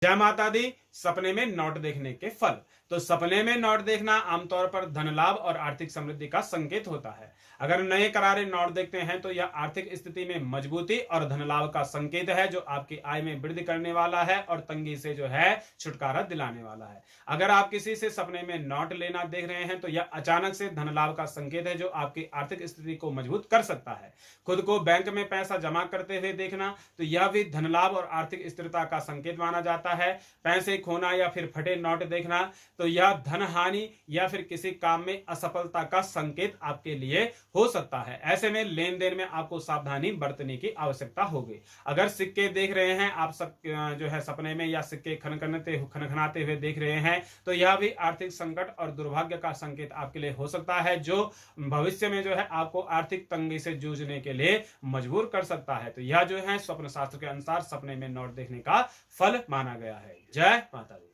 जय माता दी। सपने में नोट देखने के फल। तो सपने में नोट देखना आमतौर पर धन लाभ और आर्थिक समृद्धि का संकेत होता है। अगर नए करारे नोट देखते हैं तो यह आर्थिक स्थिति में मजबूती और धन लाभ का संकेत है, जो आपकी आय में वृद्धि करने वाला है और तंगी से जो है छुटकारा दिलाने वाला है। अगर आप किसी से सपने में नोट लेना देख रहे हैं तो यह अचानक से धन लाभ का संकेत है, जो आपकी आर्थिक स्थिति को मजबूत कर सकता है। खुद को बैंक में पैसा जमा करते हुए देखना तो यह भी धन लाभ और आर्थिक स्थिरता का संकेत माना जाता है। पैसे खोना या फिर फटे नोट देखना तो यह धन हानि या फिर किसी काम में असफलता का संकेत आपके लिए हो सकता है। ऐसे में लेन देन में आपको सावधानी बरतने की आवश्यकता होगी। अगर सिक्के देख रहे हैं आप सब जो है सपने में, या सिक्के खनखनाते हुए देख रहे हैं तो यह भी आर्थिक संकट और दुर्भाग्य का संकेत आपके लिए हो सकता है, जो भविष्य में जो है आपको आर्थिक तंगी से जूझने के लिए मजबूर कर सकता है। तो यह जो है स्वप्न शास्त्र के अनुसार सपने में नोट देखने का फल माना गया है। जय माता दी।